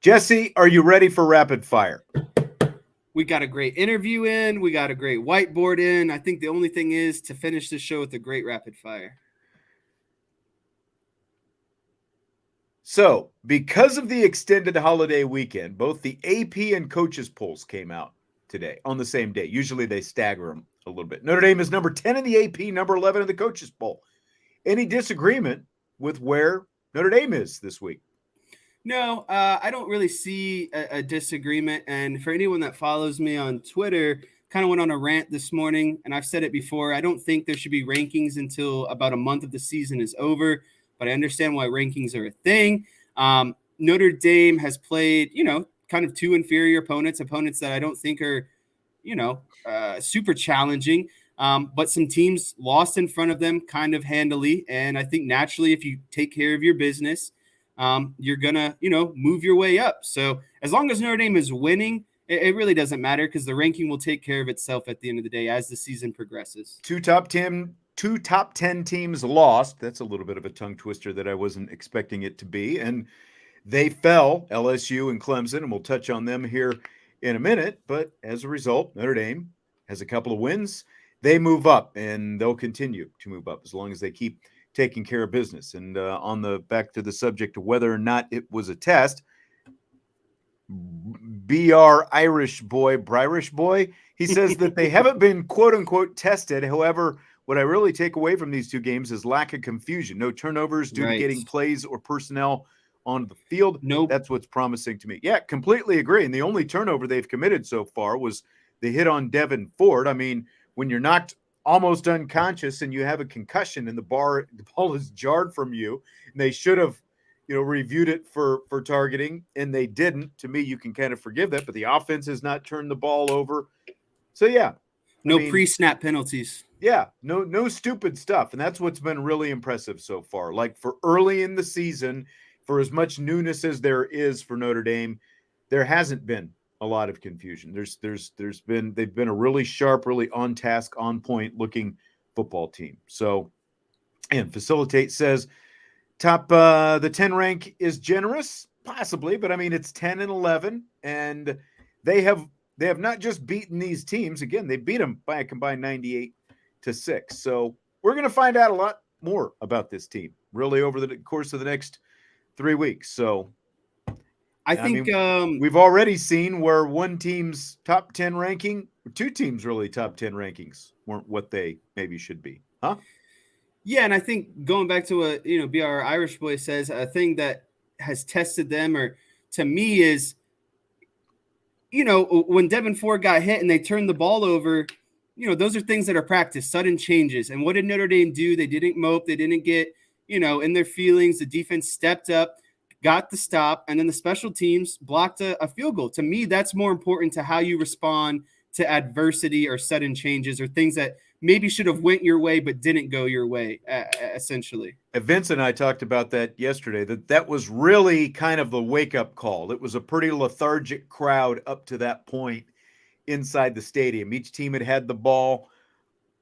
Jesse, are you ready for rapid fire? We got a great interview in. We got a great whiteboard in. I think the only thing is to finish the show with a great rapid fire. So, because of the extended holiday weekend, both the AP and coaches polls came out today on the same day. Usually they stagger them a little bit. Notre Dame is number 10 in the AP, number 11 in the coaches poll. Any disagreement with where Notre Dame is this week? No, I don't really see a disagreement. And for anyone that follows me on Twitter, kind of went on a rant this morning, and I've said it before. I don't think there should be rankings until about a month of the season is over, but I understand why rankings are a thing. Notre Dame has played, kind of two inferior opponents that I don't think are, super challenging. But some teams lost in front of them kind of handily. And I think naturally, if you take care of your business, you're gonna, move your way up. So as long as Notre Dame is winning, it really doesn't matter because the ranking will take care of itself at the end of the day as the season progresses. Two top 10 teams lost. That's a little bit of a tongue twister that I wasn't expecting it to be. And they fell, LSU and Clemson, and we'll touch on them here in a minute. But as a result, Notre Dame has a couple of wins. They move up, and they'll continue to move up as long as they keep taking care of business. And on the back to the subject of whether or not it was a test, BR Irish boy, he says that they haven't been quote unquote tested. However, what I really take away from these two games is lack of confusion, no turnovers due to getting plays or personnel on the field. Nope. That's what's promising to me. Yeah, completely agree. And the only turnover they've committed so far was the hit on Devin Ford. I mean, when you're knocked almost unconscious and you have a concussion and the ball is jarred from you, and they should have reviewed it for targeting, and they didn't. To me, you can kind of forgive that, but the offense has not turned the ball over. So yeah, no pre-snap penalties. Yeah, no stupid stuff, and that's what's been really impressive so far. Like for early in the season, for as much newness as there is for Notre Dame, there hasn't been a lot of confusion. They've been a really sharp, really on task, on point looking football team. So, and Facilitate says the 10 rank is generous, possibly, but I mean it's 10 and 11, and they have not just beaten these teams. Again, they beat them by a combined 98-6. So we're going to find out a lot more about this team really over the course of the next 3 weeks. So I think we've already seen where one team's top 10 ranking, or two teams really top 10 rankings weren't what they maybe should be, huh? Yeah, and I think going back to what BR Irish boy says, a thing that has tested them, or to me, is when Devin Ford got hit and they turned the ball over. Those are things that are practiced, sudden changes. And what did Notre Dame do? They didn't mope. They didn't get in their feelings. The defense stepped up, got the stop, and then the special teams blocked a field goal. To me, that's more important to how you respond to adversity or sudden changes or things that maybe should have went your way but didn't go your way, essentially. Vince and I talked about that yesterday, that was really kind of the wake-up call. It was a pretty lethargic crowd up to that point inside the stadium. Each team had the ball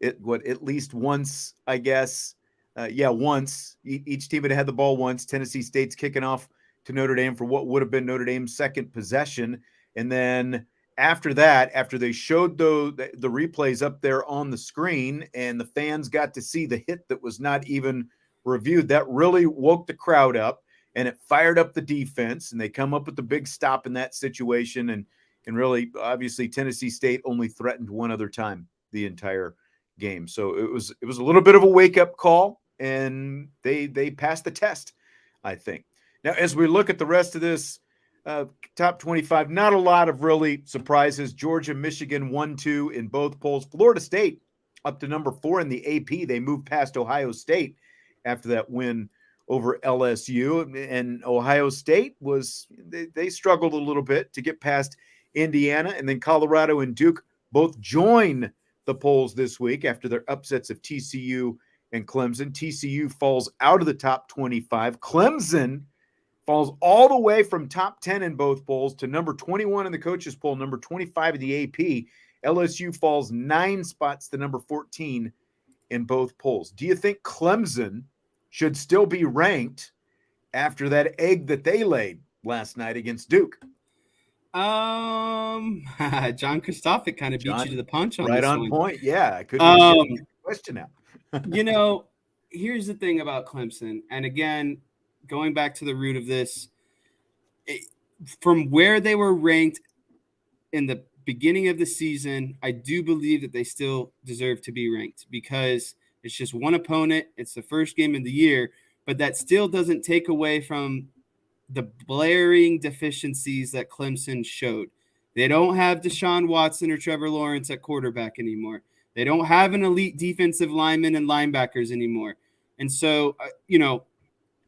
at least once, I guess. Once. Each team had the ball once. Tennessee State's kicking off to Notre Dame for what would have been Notre Dame's second possession. And then after that, after they showed the replays up there on the screen and the fans got to see the hit that was not even reviewed, that really woke the crowd up and it fired up the defense, and they come up with the big stop in that situation. And really, obviously, Tennessee State only threatened one other time the entire game. So it was a little bit of a wake-up call, and they passed the test, I think. Now, as we look at the rest of this top 25, not a lot of really surprises. Georgia, Michigan, 1-2 in both polls. Florida State up to number 4 in the AP. They moved past Ohio State after that win over LSU. And Ohio State they struggled a little bit to get past Indiana. And then Colorado and Duke both join the polls this week after their upsets of TCU and Clemson. TCU falls out of the top 25. Clemson falls all the way from top 10 in both polls to number 21 in the coaches poll, number 25 in the AP. LSU falls 9 spots to number 14 in both polls. Do you think Clemson should still be ranked after that egg that they laid last night against Duke? John Kristofic kind of beat you to John, the punch on right this on one. point. Yeah, I couldn't even get Um, the question out. you know, here's the thing about Clemson, and again, going back to the root of this, from where they were ranked in the beginning of the season, I do believe that they still deserve to be ranked because it's just one opponent. It's the first game of the year, but that still doesn't take away from the blaring deficiencies that Clemson showed. They don't have Deshaun Watson or Trevor Lawrence at quarterback anymore. They don't have an elite defensive lineman and linebackers anymore. And so,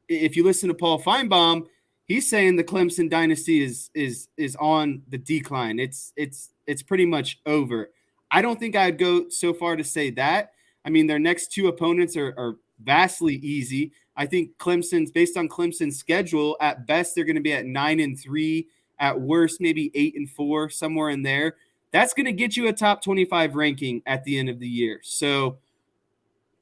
if you listen to Paul Feinbaum, he's saying the Clemson dynasty is on the decline. It's pretty much over. I don't think I'd go so far to say that. I mean, their next two opponents are vastly easy. I think Clemson's based on Clemson's schedule. At best, they're going to be at 9-3. At worst, maybe 8-4, somewhere in there. That's going to get you a top 25 ranking at the end of the year. So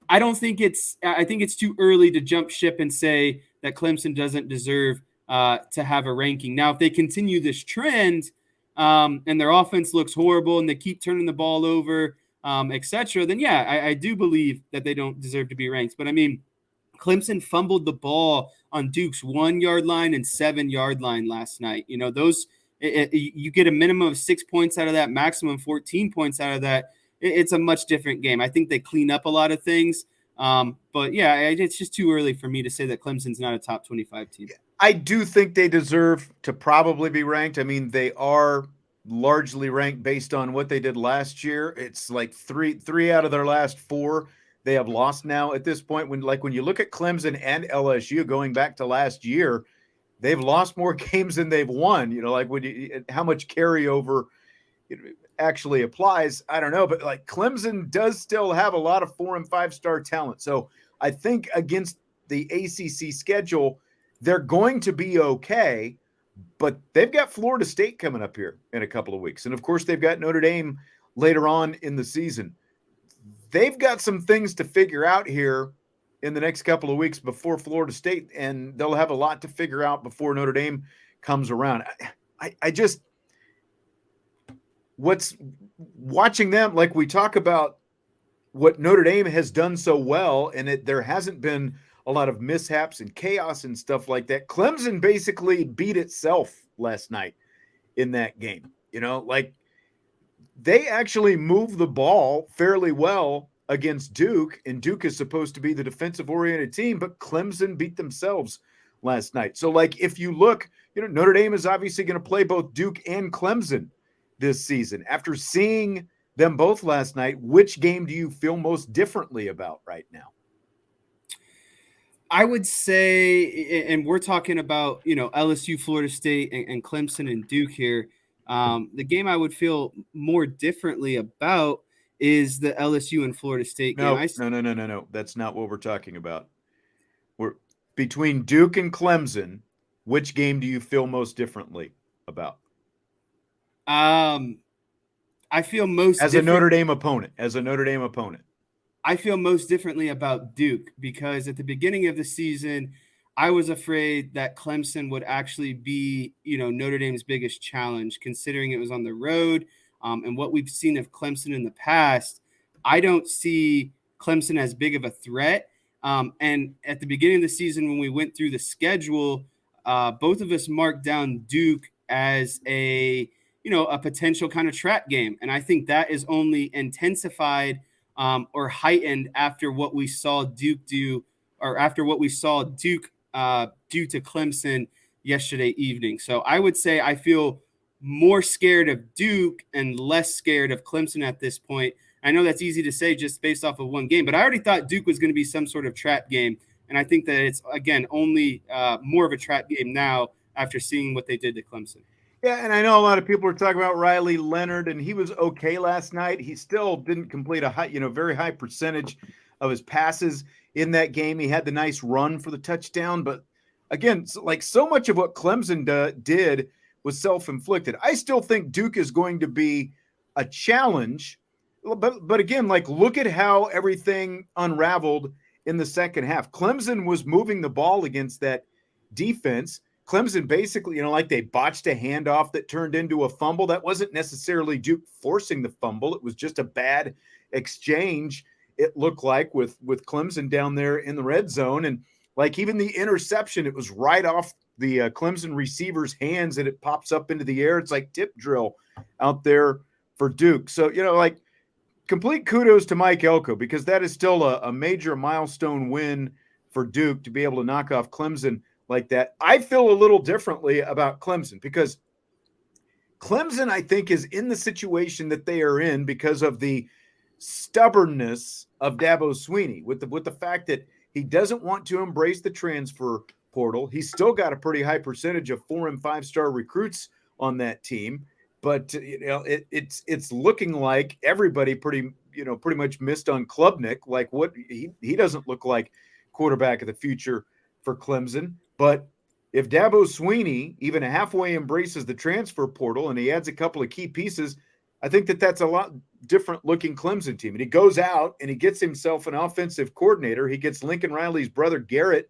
I think it's too early to jump ship and say that Clemson doesn't deserve to have a ranking. Now, if they continue this trend and their offense looks horrible and they keep turning the ball over, etc., then yeah, I do believe that they don't deserve to be ranked. But I mean, Clemson fumbled the ball on Duke's 1 yard line and 7 yard line last night. Those you get a minimum of 6 points out of that, maximum 14 points out of that. It's a much different game. I think they clean up a lot of things. But yeah, it's just too early for me to say that Clemson's not a top 25 team. I do think they deserve to probably be ranked. I mean, they are largely ranked based on what they did last year. It's like three out of their last four they have lost now at this point. When you look at Clemson and LSU going back to last year, they've lost more games than they've won. How much carryover actually applies, I don't know. But like Clemson does still have a lot of 4 and 5 star talent. So I think against the ACC schedule, they're going to be okay. But they've got Florida State coming up here in a couple of weeks. And of course, they've got Notre Dame later on in the season. They've got some things to figure out here in the next couple of weeks before Florida State, and they'll have a lot to figure out before Notre Dame comes around. I just, what's watching them, like we talk about what Notre Dame has done so well, and there hasn't been a lot of mishaps and chaos and stuff like that. Clemson basically beat itself last night in that game. They actually moved the ball fairly well against Duke, and Duke is supposed to be the defensive-oriented team, but Clemson beat themselves last night. So, if you look, Notre Dame is obviously going to play both Duke and Clemson this season. After seeing them both last night, which game do you feel most differently about right now? I would say, and we're talking about, LSU, Florida State, and Clemson and Duke here. The game I would feel more differently about is the LSU and Florida State game. No. That's not what we're talking about. We're between Duke and Clemson. Which game do you feel most differently about? I feel most as a Notre Dame opponent. I feel most differently about Duke because at the beginning of the season, I was afraid that Clemson would actually be, Notre Dame's biggest challenge, considering it was on the road. And what we've seen of Clemson in the past, I don't see Clemson as big of a threat. And at the beginning of the season, when we went through the schedule, both of us marked down Duke as a potential kind of trap game. And I think that is only intensified or heightened after what we saw Duke do, or after what we saw Duke do to Clemson yesterday evening. So I would say I feel more scared of Duke and less scared of Clemson at this point. I know that's easy to say just based off of one game, but I already thought Duke was going to be some sort of trap game. And I think that it's, again, only more of a trap game now after seeing what they did to Clemson. Yeah, and I know a lot of people are talking about Riley Leonard, and he was okay last night. He still didn't complete a very high percentage of his passes in that game. He had the nice run for the touchdown, but again, so much of what Clemson did was self-inflicted. I still think Duke is going to be a challenge, but again, look at how everything unraveled in the second half. Clemson was moving the ball against that defense. Clemson basically, like they botched a handoff that turned into a fumble. That wasn't necessarily Duke forcing the fumble. It was just a bad exchange, it looked like, with Clemson down there in the red zone. And like even the interception, it was right off the Clemson receiver's hands and it pops up into the air. It's like tip drill out there for Duke. So, like complete kudos to Mike Elko, because that is still a major milestone win for Duke to be able to knock off Clemson like that. I feel a little differently about Clemson because Clemson, I think, is in the situation that they are in because of the stubbornness of Dabo Swinney with the fact that he doesn't want to embrace the transfer portal. He's still got a pretty high percentage of 4- and 5-star recruits on that team, but it's looking like everybody pretty much missed on Klubnik. Like what he doesn't look like quarterback of the future for Clemson. But if Dabo Swinney even halfway embraces the transfer portal and he adds a couple of key pieces, I think that's a lot different looking Clemson team. And he goes out and he gets himself an offensive coordinator. He gets Lincoln Riley's brother Garrett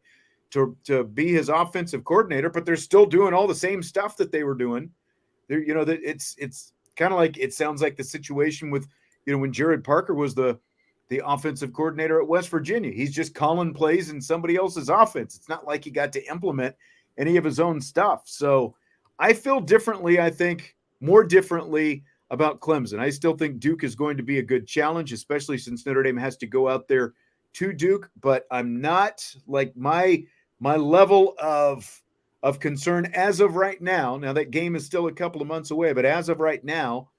to be his offensive coordinator, but they're still doing all the same stuff that they were doing. They're, that it's kind of like, it sounds like the situation with, when Jared Parker was the offensive coordinator at West Virginia. He's just calling plays in somebody else's offense. It's not like he got to implement any of his own stuff. So I feel differently, I think, more differently about Clemson. I still think Duke is going to be a good challenge, especially since Notre Dame has to go out there to Duke, but I'm not like my level of concern as of right now. Now that game is still a couple of months away, but as of right now,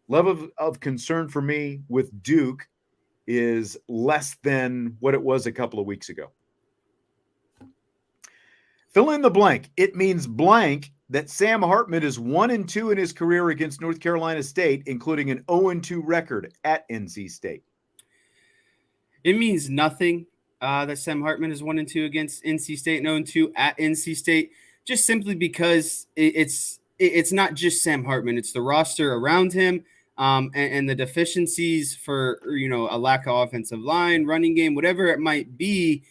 level of concern for me with Duke is less than what it was a couple of weeks ago. Fill in the blank. It means blank that Sam Hartman is 1-2 in his career against North Carolina State, including an 0-2 record at NC State. It means nothing that Sam Hartman is 1-2 against NC State and 0-2 at NC State, just simply because it's not just Sam Hartman. It's the roster around him. And the deficiencies for, a lack of offensive line, running game, whatever it might be,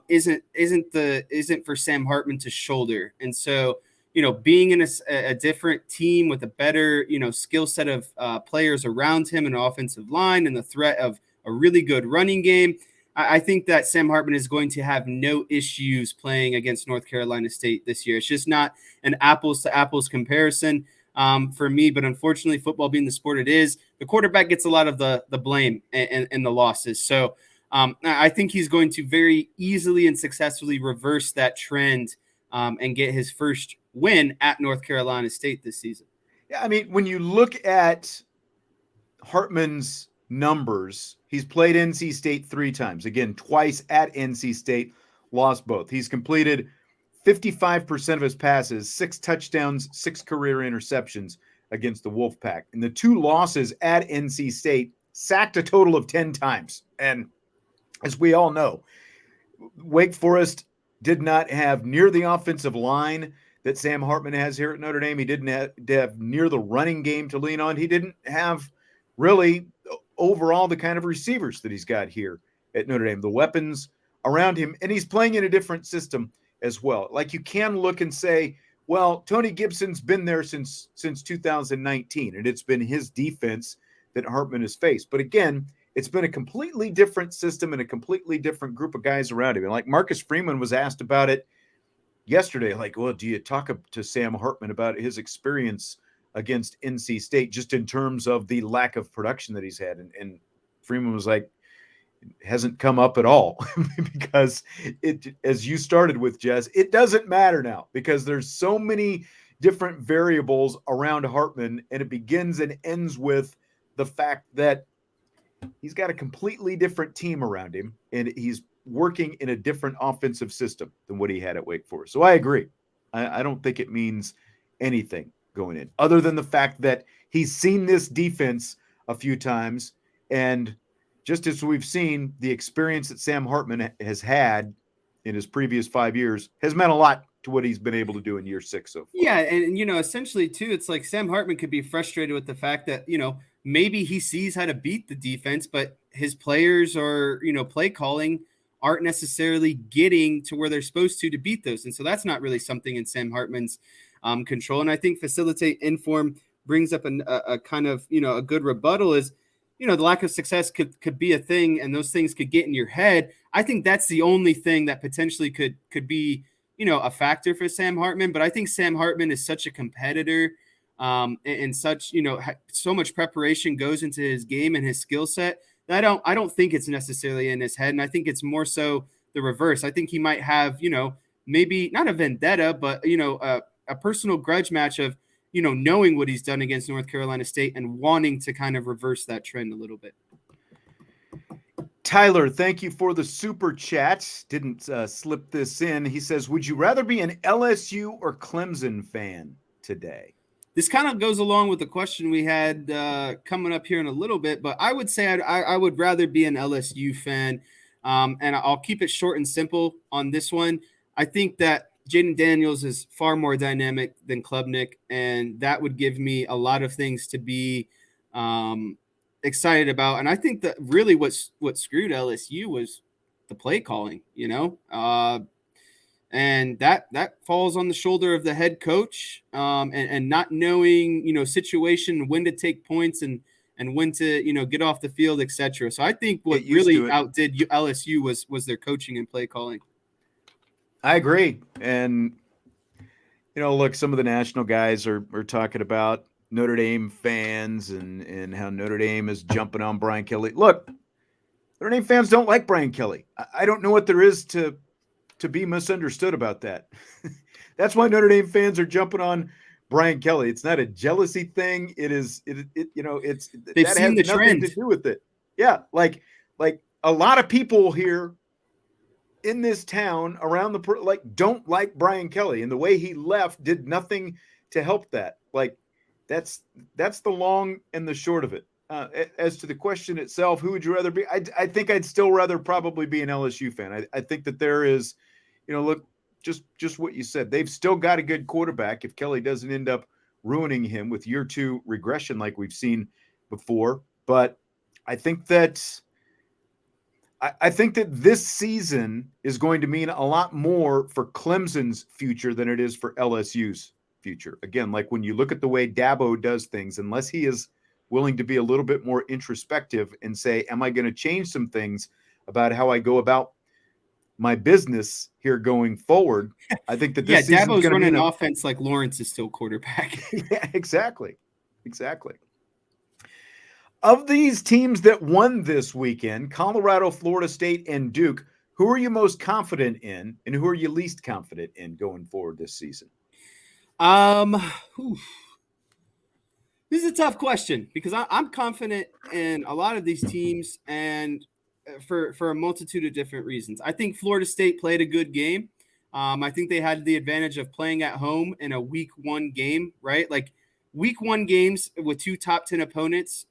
isn't for Sam Hartman to shoulder. And so, being in a different team with a better, skill set of players around him, an offensive line, and the threat of a really good running game, I think that Sam Hartman is going to have no issues playing against North Carolina State this year. It's just not an apples to apples comparison. For me, but unfortunately, football being the sport it is, the quarterback gets a lot of the blame and the losses. So I think he's going to very easily and successfully reverse that trend and get his first win at North Carolina State this season. Yeah, I mean, when you look at Hartman's numbers, he's played NC State 3 times. Again, twice at NC State, lost both. He's completed 55% of his passes, 6 touchdowns, 6 career interceptions against the Wolfpack. And the 2 losses at NC State, sacked a total of 10 times. And as we all know, Wake Forest did not have near the offensive line that Sam Hartman has here at Notre Dame. He didn't have near the running game to lean on. He didn't have really overall the kind of receivers that he's got here at Notre Dame, the weapons around him. And he's playing in a different system as well. Like, you can look and say, well, Tony Gibson's been there since 2019, and it's been his defense that Hartman has faced. But again, it's been a completely different system and a completely different group of guys around him. And like Marcus Freeman was asked about it yesterday, like, well, do you talk to Sam Hartman about his experience against NC State just in terms of the lack of production that he's had? And Freeman was like, hasn't come up at all because it, as you started with, Jess, it doesn't matter now because there's so many different variables around Hartman, and it begins and ends with the fact that he's got a completely different team around him and he's working in a different offensive system than what he had at Wake Forest. So I agree. I don't think it means anything going in other than the fact that he's seen this defense a few times, and just as we've seen, the experience that Sam Hartman has had in his previous 5 years has meant a lot to what he's been able to do in year 6 so far. Yeah, and essentially too, it's like Sam Hartman could be frustrated with the fact that, maybe he sees how to beat the defense, but his players are, play calling aren't necessarily getting to where they're supposed to beat those. And so that's not really something in Sam Hartman's control. And I think facilitate inform brings up a kind of, a good rebuttal is, the lack of success could be a thing, and those things could get in your head. I think that's the only thing that potentially could be, a factor for Sam Hartman. But I think Sam Hartman is such a competitor, and such, so much preparation goes into his game and his skill set that I don't think it's necessarily in his head. And I think it's more so the reverse. I think he might have, maybe not a vendetta, but, a personal grudge match of, knowing what he's done against North Carolina State and wanting to kind of reverse that trend a little bit. Tyler, thank you for the super chat. Didn't slip this in. He says, would you rather be an LSU or Clemson fan today? This kind of goes along with the question we had coming up here in a little bit, but I would say I would rather be an LSU fan. And I'll keep it short and simple on this one. I think that Jaden Daniels is far more dynamic than Klubnik, and that would give me a lot of things to be excited about. And I think that really what screwed LSU was the play calling, and that falls on the shoulder of the head coach, and not knowing, situation, when to take points and when to, get off the field, etc. So I think what really outdid LSU was their coaching and play calling. I agree. And, look, some of the national guys are talking about Notre Dame fans and how Notre Dame is jumping on Brian Kelly. Look, Notre Dame fans don't like Brian Kelly. I don't know what there is to be misunderstood about that. That's why Notre Dame fans are jumping on Brian Kelly. It's not a jealousy thing. It's they've that seen has the nothing trend to do with it. Yeah, like a lot of people here in this town around don't like Brian Kelly, and the way he left did nothing to help that. That's the long and the short of it. As to the question itself, who would you rather be? I think I'd still rather probably be an LSU fan. I think that there is, look, just what you said. They've still got a good quarterback if Kelly doesn't end up ruining him with year 2 regression like we've seen before. But I think that this season is going to mean a lot more for Clemson's future than it is for LSU's future. Again, like when you look at the way Dabo does things, unless he is willing to be a little bit more introspective and say, am I going to change some things about how I go about my business here going forward? I think that this season's Dabo's going to running an offense like Lawrence is still quarterback. Yeah, exactly. Of these teams that won this weekend, Colorado, Florida State, and Duke, who are you most confident in, and who are you least confident in going forward this season? This is a tough question because I'm confident in a lot of these teams, and for a multitude of different reasons. I think Florida State played a good game. I think they had the advantage of playing at home in a week 1 game, right? Like week 1 games with 2 top 10 opponents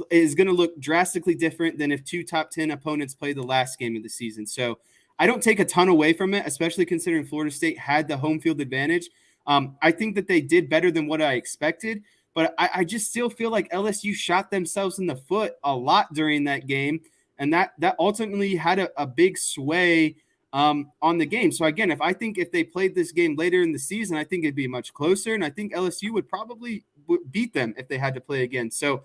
is going to look drastically different than if 2 top 10 opponents play the last game of the season. So I don't take a ton away from it, especially considering Florida State had the home field advantage. I think that they did better than what I expected, but I just still feel like LSU shot themselves in the foot a lot during that game, and that ultimately had a big sway on the game. So again, if they played this game later in the season, I think it'd be much closer, and I think LSU would probably beat them if they had to play again. So,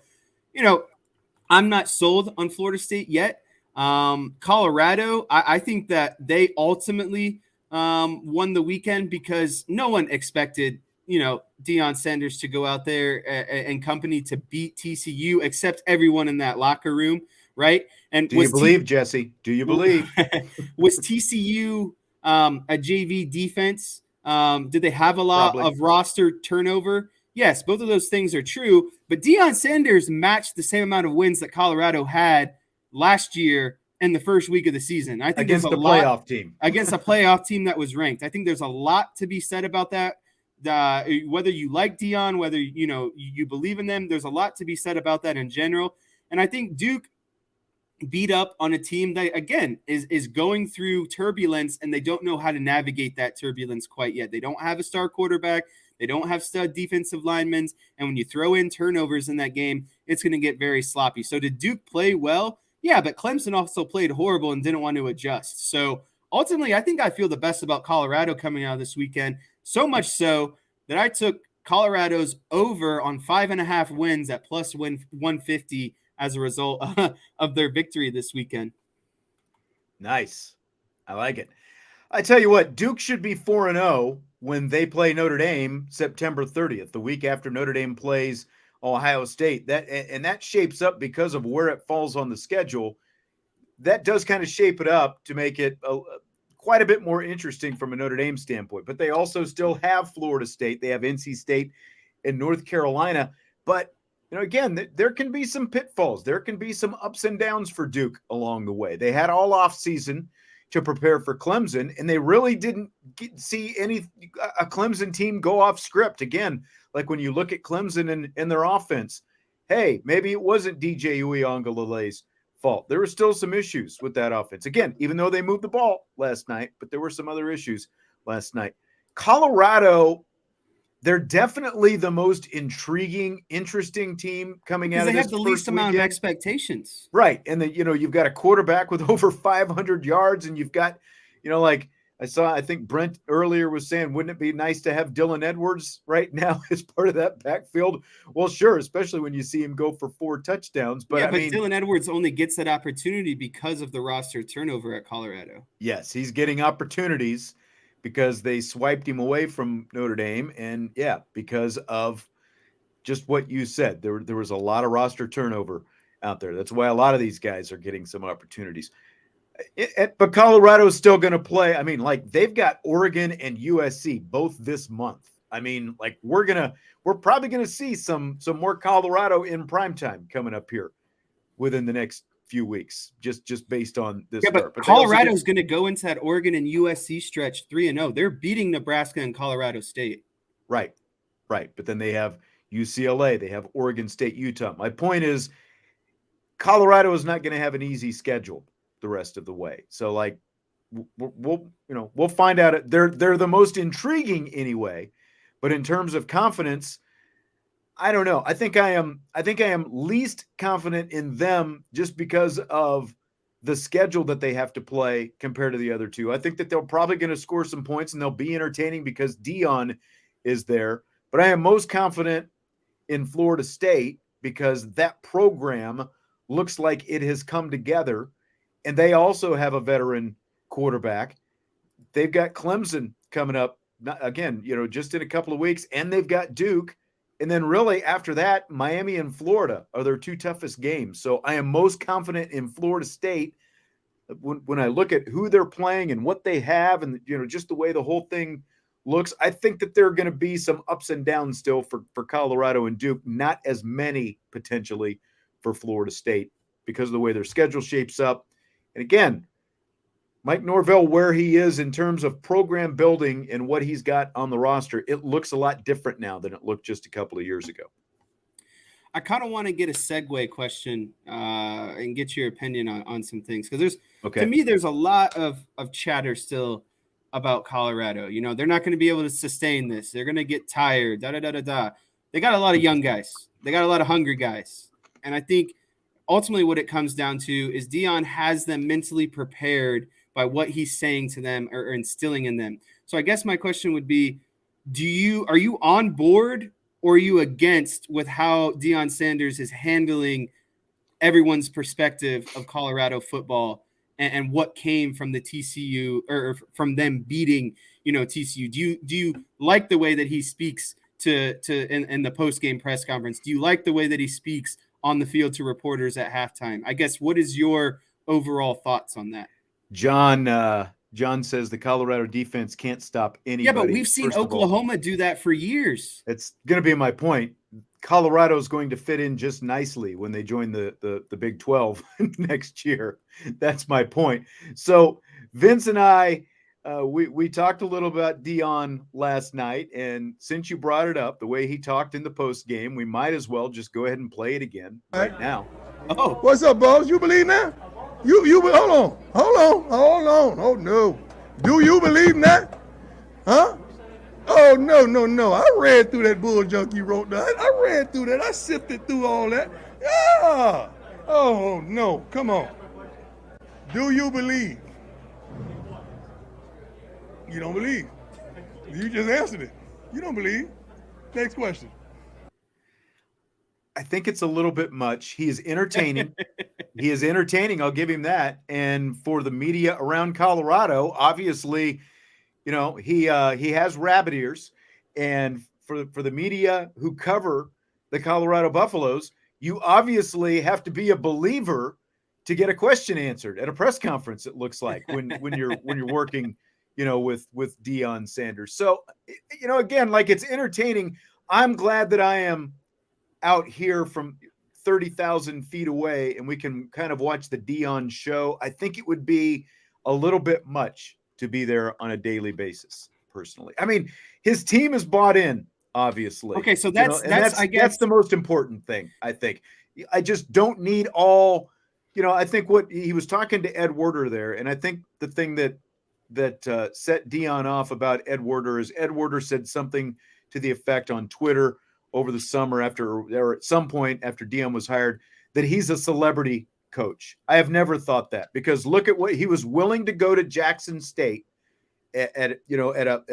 I'm not sold on Florida State yet. Colorado, I think that they ultimately won the weekend because no one expected, Deion Sanders to go out there and company to beat TCU except everyone in that locker room, right? And do you believe, Jesse? Do you believe? Was TCU a JV defense? Did they have a lot of roster turnover? Yes, both of those things are true, but Deion Sanders matched the same amount of wins that Colorado had last year in the first week of the season. I think against a playoff team. Against a playoff team that was ranked. I think there's a lot to be said about that. Whether you like Deion, whether you believe in them, there's a lot to be said about that in general. And I think Duke beat up on a team that, again, is going through turbulence, and they don't know how to navigate that turbulence quite yet. They don't have a star quarterback. They don't have stud defensive linemen. And when you throw in turnovers in that game, it's going to get very sloppy. So did Duke play well? Yeah, but Clemson also played horrible and didn't want to adjust. So ultimately, I think I feel the best about Colorado coming out this weekend. So much so that I took Colorado's over on 5.5 wins at plus 150 as a result of their victory this weekend. Nice. I like it. I tell you what, Duke should be 4-0 when they play Notre Dame September 30th, the week after Notre Dame plays Ohio State. That shapes up because of where it falls on the schedule. That does kind of shape it up to make it quite a bit more interesting from a Notre Dame standpoint. But they also still have Florida State. They have NC State and North Carolina. But again, there can be some pitfalls. There can be some ups and downs for Duke along the way. They had all off season to prepare for Clemson, and they really didn't see a Clemson team go off script. Again, like when you look at Clemson and their offense, hey, maybe it wasn't DJ Uiagalelei's fault. There were still some issues with that offense. Again, even though they moved the ball last night, but there were some other issues last night. Colorado, they're definitely the most intriguing, interesting team coming out of this. Because they have the least amount of expectations. Right. And you've got a quarterback with over 500 yards, and you've got, like I think Brent earlier was saying, wouldn't it be nice to have Dylan Edwards right now as part of that backfield? Well, sure, especially when you see him go for 4 touchdowns. But Dylan Edwards only gets that opportunity because of the roster turnover at Colorado. Yes, he's getting opportunities because they swiped him away from Notre Dame. And because of just what you said, there was a lot of roster turnover out there. That's why a lot of these guys are getting some opportunities. But Colorado's still going to play. I mean, they've got Oregon and USC both this month. I mean, we're probably going to see some more Colorado in primetime coming up here within the next few weeks, just based on this. Yeah, but Colorado's going to go into that Oregon and USC stretch 3-0. They're beating Nebraska and Colorado State. Right. But then they have UCLA. They have Oregon State, Utah. My point is, Colorado is not going to have an easy schedule the rest of the way. So we'll find out. They're the most intriguing anyway, but in terms of confidence, I don't know. I think I am least confident in them just because of the schedule that they have to play compared to the other two. I think that they're probably going to score some points and they'll be entertaining because Deion is there. But I am most confident in Florida State because that program looks like it has come together, and they also have a veteran quarterback. They've got Clemson coming up again, just in a couple of weeks, and they've got Duke. And then really after that, Miami and Florida are their 2 toughest games. So I am most confident in Florida State when I look at who they're playing and what they have and, just the way the whole thing looks. I think that there are going to be some ups and downs still for Colorado and Duke, not as many potentially for Florida State because of the way their schedule shapes up. And again, Mike Norvell, where he is in terms of program building and what he's got on the roster, it looks a lot different now than it looked just a couple of years ago. I kind of want to get a segue question and get your opinion on some things. Because to me, there's a lot of chatter still about Colorado. They're not going to be able to sustain this. They're going to get tired, da-da-da-da-da. They got a lot of young guys. They got a lot of hungry guys. And I think ultimately what it comes down to is Deion has them mentally prepared by what he's saying to them or instilling in them. So I guess my question would be, are you on board or are you against with how Deion Sanders is handling everyone's perspective of Colorado football and what came from the TCU or from them beating, TCU? Do you like the way that he speaks in the post-game press conference? Do you like the way that he speaks on the field to reporters at halftime? I guess, what is your overall thoughts on that? John says the Colorado defense can't stop anybody. Yeah, but we've seen Oklahoma do that for years. It's going to be my point. Colorado is going to fit in just nicely when they join the Big 12 next year. That's my point. So Vince and I, we talked a little about Deion last night, and since you brought it up, the way he talked in the post game, we might as well just go ahead and play it again right now. Oh, what's up, boss? You believe that? You hold on. Oh no. Do you believe in that? Huh? Oh no. I read through that bull junk you wrote down. I read through that. I sifted through all that. Yeah. Oh, no. Come on. Do you believe? You don't believe. You just answered it. You don't believe. Next question. I think it's a little bit much. He is entertaining. He is entertaining. I'll give him that. And for the media around Colorado, obviously, he has rabbit ears. And for the media who cover the Colorado Buffaloes, you obviously have to be a believer to get a question answered at a press conference. It looks like when you're working, with Deion Sanders. So, again, like, it's entertaining. I'm glad that I am out here from 30,000 feet away and we can kind of watch the Deion show. I think it would be a little bit much to be there on a daily basis, personally. I mean, his team is bought in, obviously. Okay, so that's I guess that's the most important thing, I think. I just don't need all, I think what he was talking to Ed Werder there, and I think the thing that set Deion off about Ed Werder is Ed Werder said something to the effect on Twitter over the summer or at some point after Deion was hired, that he's a celebrity coach. I have never thought that, because look at what he was willing to go to Jackson State at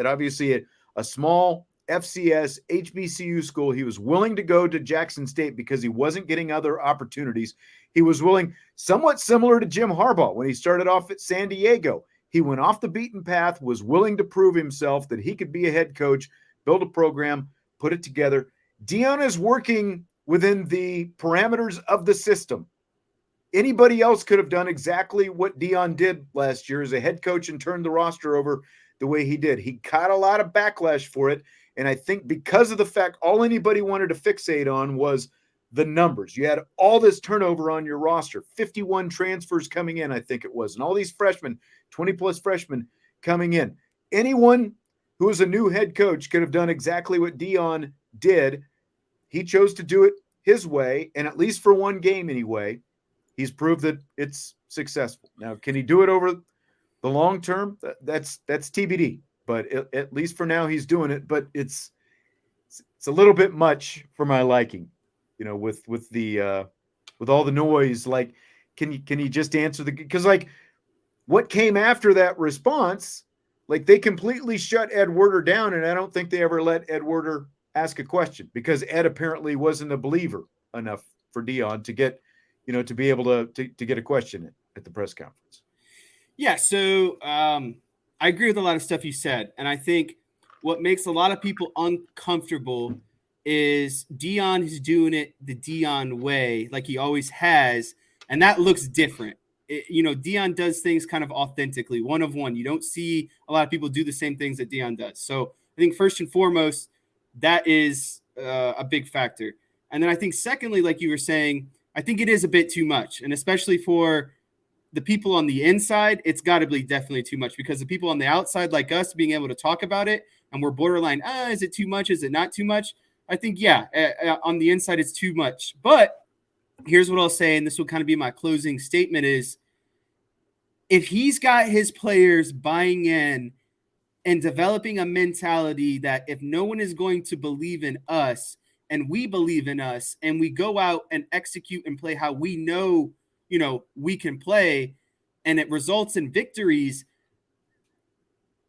obviously a small FCS HBCU school. He was willing to go to Jackson State because he wasn't getting other opportunities. He was willing, somewhat similar to Jim Harbaugh when he started off at San Diego. He went off the beaten path, was willing to prove himself that he could be a head coach, build a program, put it together. Deion is working within the parameters of the system. Anybody else could have done exactly what Deion did last year as a head coach and turned the roster over the way he did. He caught a lot of backlash for it, and I think because of the fact all anybody wanted to fixate on was the numbers. You had all this turnover on your roster, 51 transfers coming in, I think it was, and all these freshmen, 20-plus freshmen coming in. Anyone who was a new head coach could have done exactly what Deion did. He chose to do it his way, and at least for one game anyway, he's proved that it's successful. Now, can he do it over the long term? That's TBD. But at least for now, he's doing it. But it's a little bit much for my liking, with all the noise. Like, can you just answer because, like, what came after that response? Like, they completely shut Ed Werder down, and I don't think they ever let Ed Werder ask a question, because Ed apparently wasn't a believer enough for Deion to get, to be able to get a question at the press conference. Yeah, so I agree with a lot of stuff you said, and I think what makes a lot of people uncomfortable is Deion is doing it the Deion way, like he always has, and that looks different. Deion does things kind of authentically, one of one. You don't see a lot of people do the same things that Deion does. So I think first and foremost, that is a big factor. And then I think secondly, like you were saying, I think it is a bit too much. And especially for the people on the inside, it's got to be definitely too much, because the people on the outside, like us, being able to talk about it, and we're borderline, is it too much? Is it not too much? I think, yeah, on the inside, it's too much. But here's what I'll say, and this will kind of be my closing statement, is if he's got his players buying in and developing a mentality that if no one is going to believe in us and we believe in us and we go out and execute and play how we know, we can play, and it results in victories,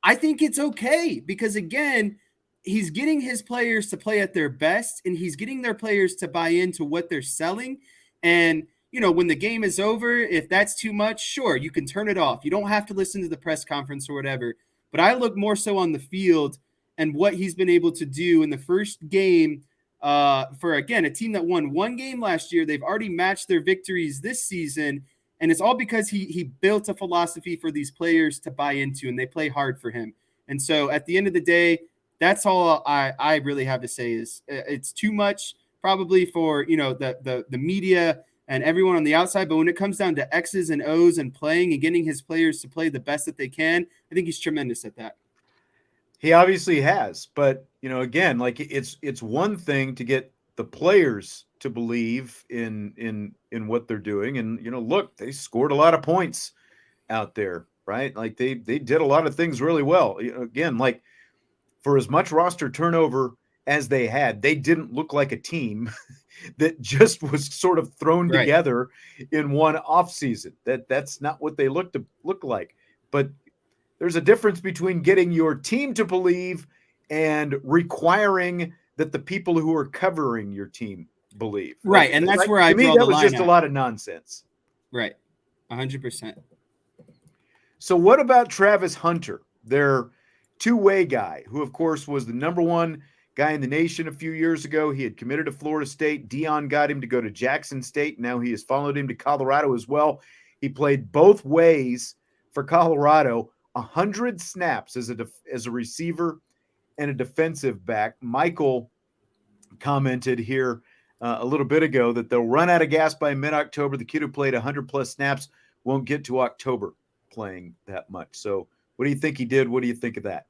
I think it's okay, because again, he's getting his players to play at their best, and he's getting their players to buy into what they're selling. And, when the game is over, if that's too much, sure, you can turn it off. You don't have to listen to the press conference or whatever. But I look more so on the field and what he's been able to do in the first game for, again, a team that won one game last year. They've already matched their victories this season, and it's all because he built a philosophy for these players to buy into, and they play hard for him. And so at the end of the day, that's all I really have to say is it's too much probably for, the media and everyone on the outside. But when it comes down to X's and O's and playing and getting his players to play the best that they can, I think he's tremendous at that. He obviously has, but again, like it's one thing to get the players to believe in what they're doing, and look, they scored a lot of points out there, right? Like they did a lot of things really well. Again, like for as much roster turnover as they had, they didn't look like a team that just was sort of thrown Right. together in one offseason. That's not what they look like. But there's a difference between getting your team to believe and requiring that the people who are covering your team believe. Right. And that's where I to me, draw that the was line just at. a lot of nonsense. Right. 100%. So what about Travis Hunter, their two-way guy, who, of course, was the number one guy in the nation a few years ago? He had committed to Florida State. Deion got him to go to Jackson State. Now he has followed him to Colorado as well. He played both ways for Colorado, 100 snaps as a receiver and a defensive back. Michael commented here a little bit ago that they'll run out of gas by mid-October. The kid who played 100-plus snaps won't get to October playing that much. So what do you think he did? What do you think of that?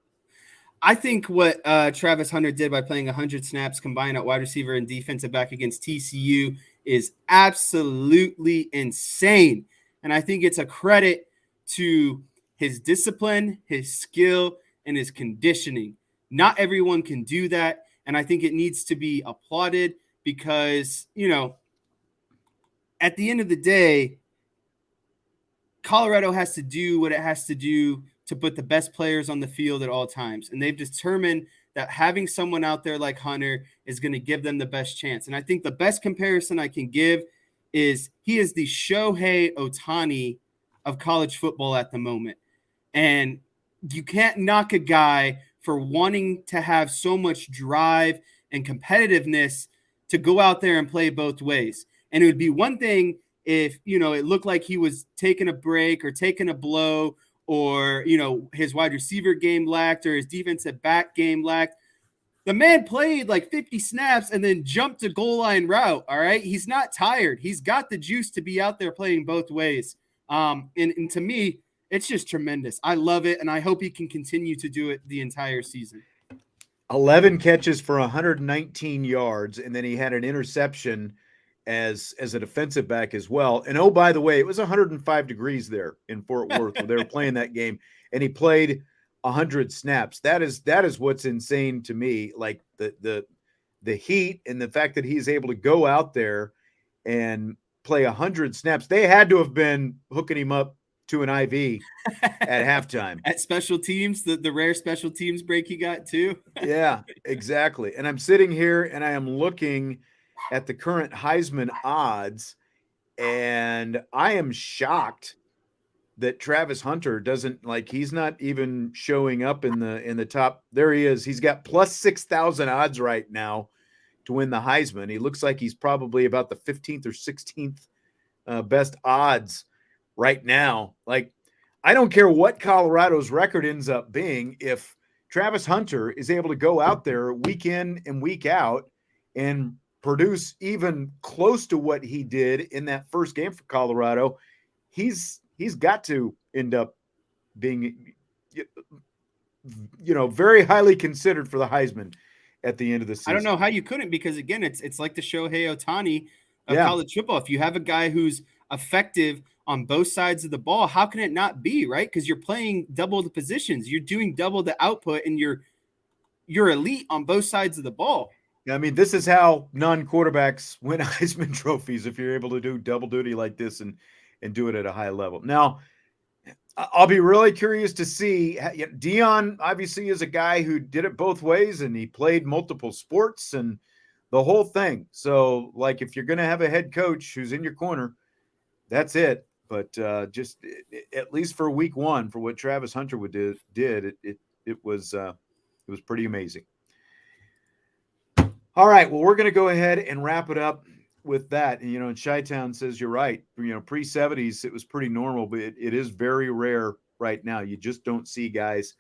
I think what Travis Hunter did by playing 100 snaps combined at wide receiver and defensive back against TCU is absolutely insane. And I think it's a credit to his discipline, his skill, and his conditioning. Not everyone can do that. And I think it needs to be applauded because, at the end of the day, Colorado has to do what it has to do to put the best players on the field at all times. And they've determined that having someone out there like Hunter is going to give them the best chance. And I think the best comparison I can give is he is the Shohei Ohtani of college football at the moment. And you can't knock a guy for wanting to have so much drive and competitiveness to go out there and play both ways. And it would be one thing if, it looked like he was taking a break or taking a blow or, his wide receiver game lacked or his defensive back game lacked. The man played like 50 snaps and then jumped to goal line route, all right? He's not tired. He's got the juice to be out there playing both ways. And to me, it's just tremendous. I love it, and I hope he can continue to do it the entire season. 11 catches for 119 yards, and then he had an interception as a defensive back as well. And oh, by the way, it was 105 degrees there in Fort Worth where they were playing that game, and he played 100 snaps. That is what's insane to me, like the heat and the fact that he's able to go out there and play 100 snaps. They had to have been hooking him up to an IV at halftime. At special teams, the rare special teams break he got too. Yeah, exactly. And I'm sitting here and I am looking at the current Heisman odds, and I am shocked that Travis Hunter he's not even showing up in the top. There he is. He's got plus 6,000 odds right now to win the Heisman. He looks like he's probably about the 15th or 16th best odds right now. Like, I don't care what Colorado's record ends up being. If Travis Hunter is able to go out there week in and week out and produce even close to what he did in that first game for Colorado, he's got to end up being, very highly considered for the Heisman at the end of the season. I don't know how you couldn't, because again, it's like the Shohei Ohtani of college football. If you have a guy who's effective on both sides of the ball, how can it not be, right? Because you're playing double the positions, you're doing double the output, and you're elite on both sides of the ball. I mean, this is how non-quarterbacks win Heisman trophies, if you're able to do double duty like this and do it at a high level. Now, I'll be really curious to see. Deion obviously is a guy who did it both ways, and he played multiple sports and the whole thing. So, like, if you're going to have a head coach who's in your corner, that's it. But just at least for week one, for what Travis Hunter did, it was pretty amazing. All right, well, we're going to go ahead and wrap it up with that. And, and Chi-Town says you're right. Pre-70s, it was pretty normal, but it is very rare right now. You just don't see guys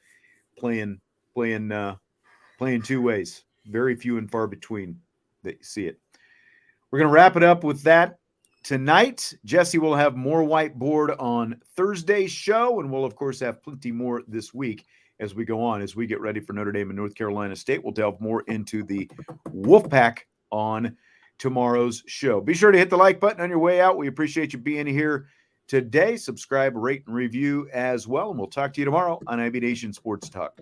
playing two ways. Very few and far between that you see it. We're going to wrap it up with that tonight. Jesse will have more whiteboard on Thursday's show, and we'll, of course, have plenty more this week as we go on, as we get ready for Notre Dame and North Carolina State. We'll delve more into the Wolfpack on tomorrow's show. Be sure to hit the like button on your way out. We appreciate you being here today. Subscribe, rate, and review as well, and we'll talk to you tomorrow on IB Nation Sports Talk.